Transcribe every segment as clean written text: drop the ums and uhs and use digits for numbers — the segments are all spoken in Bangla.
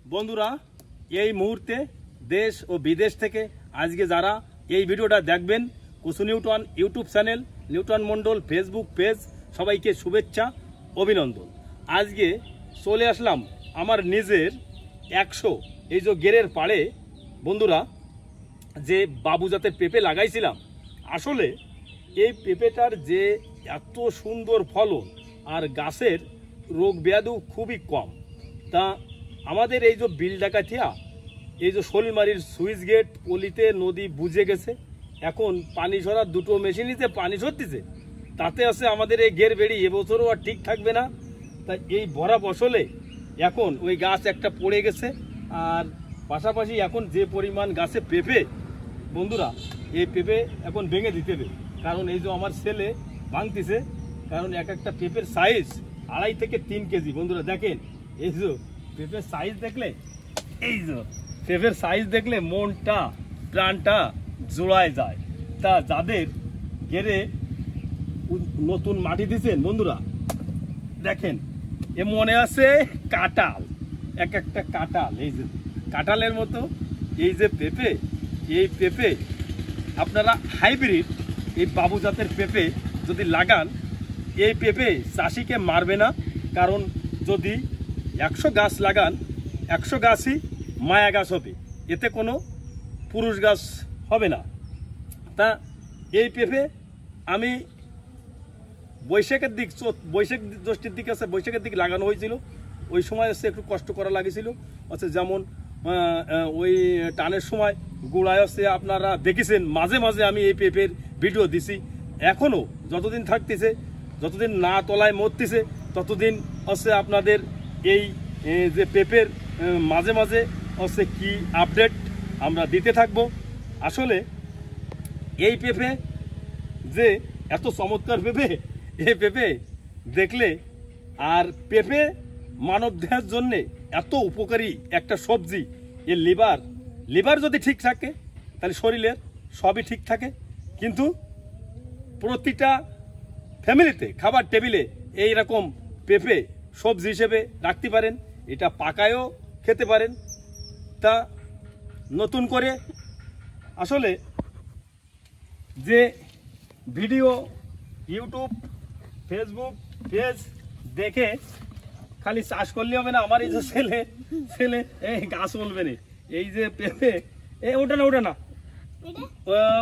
বন্ধুরা, এই মুহূর্তে দেশ ও বিদেশ থেকে আজকে যারা এই ভিডিওটা দেখবেন, কুসু নিউটন ইউটিউব চ্যানেল, নিউটন মণ্ডল ফেসবুক পেজ, সবাইকে শুভেচ্ছা অভিনন্দন। আজকে চলে আসলাম আমার নিজের 100 এই যে গেরের পাড়ে বন্ধুরা, যে বাবু জাতের পেঁপে লাগাইছিলাম। আসলে এই পেঁপেটার যে এত সুন্দর ফলন আর গাছের রোগ ব্যাধি খুবই কম। তা আমাদের এই যে বিল ডাকাতিয়া, এই যে শোলমারির সুইচ গেট পলিতে নদী বুঝে গেছে, এখন পানি সরার দুটো মেশিনিতে পানি সরতেছে, তাতে আছে আমাদের এই গের বেড়ি এবছরও আর ঠিক থাকবে না। তাই এই ভরা ফসলে এখন ওই গাছ একটা পড়ে গেছে, আর পাশাপাশি এখন যে পরিমাণ গাছে পেঁপে বন্ধুরা, এই পেঁপে এখন ভেঙে দিতে হবে। কারণ এই যে আমার ছেলে ভাঙতেছে, কারণ এক একটা পেঁপের সাইজ 2.5 থেকে 3 কেজি। বন্ধুরা দেখেন, এই যে পেঁপের সাইজ দেখলে, এই যে পেঁপের সাইজ দেখলে মনটা প্রাণটা জোড়ায় যায়। তা যাদের গেরে নতুন মাটি দিচ্ছেন বন্ধুরা, দেখেন এ মনে আছে কাঁঠাল, এক একটা কাঁঠাল, এই যে কাঁঠালের মতো এই যে পেঁপে, এই পেঁপে আপনারা হাইব্রিড এই বাবু জাতের পেঁপে যদি লাগান, এই পেঁপে চাষিকে মারবে না। কারণ যদি 100 গাছ লাগান, 100 গাছই মায়া গাছ হবে, এতে কোনো পুরুষ গাছ হবে না। তা এই পেঁপে আমি বৈশাখের দিক, বৈশাখ জ্যৈষ্ঠের দিকে আছে, বৈশাখের দিকে লাগানো হয়েছিল। ওই সময় হচ্ছে একটু কষ্ট করা লাগেছিল, হচ্ছে যেমন ওই টানের সময় গোড়ায় হচ্ছে আপনারা দেখেছেন, মাঝে মাঝে আমি এই পেঁপের ভিডিও দিছি। এখনও যতদিন থাকতেছে, যতদিন না তলায় মরতেছে, ততদিন হচ্ছে আপনাদের এই যে পেঁপের মাঝে মাঝে হচ্ছে কি আপডেট আমরা দিতে থাকব। আসলে এই পেঁপে যে এত চমৎকার পেঁপে, এই পেঁপে দেখলে, আর পেঁপে মানব দেহের জন্যে এত উপকারী একটা সবজি। এর লিভার যদি ঠিক থাকে তাহলে শরীরের সবই ঠিক থাকে। কিন্তু প্রতিটা ফ্যামিলিতে খাবার টেবিলে এই রকম পেঁপে সবজি হিসেবে রাখতে পারেন, এটা পাকায়ও খেতে পারেন। তা নতুন করে আসলে যে ভিডিও ইউটিউব ফেসবুক পেজ দেখে খালি চাষ করলে হবে না। আমার এই যে ছেলে এই গাছ বলবে না, এই যে পেঁপে, ওটা না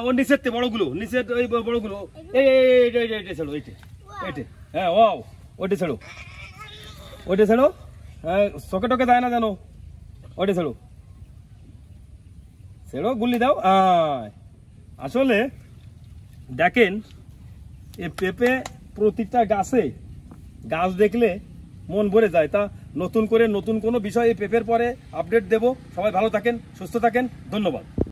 ও নিচের বড়গুলো, নিচের ওই বড়গুলো, এইটা ছেড়ো, এইটা হ্যাঁ, ওইটা ছেড়ো, হ্যাঁ, চোখে যায় না জানো, ওইটা ছেড়ো, গুল্লি দাও। আসলে দেখেন, এই পেঁপে প্রতিটা গাছ দেখলে মন ভরে যায়। তা নতুন কোনো বিষয় এই পেঁপের পরে আপডেট দেব। সবাই ভালো থাকেন, সুস্থ থাকেন, ধন্যবাদ।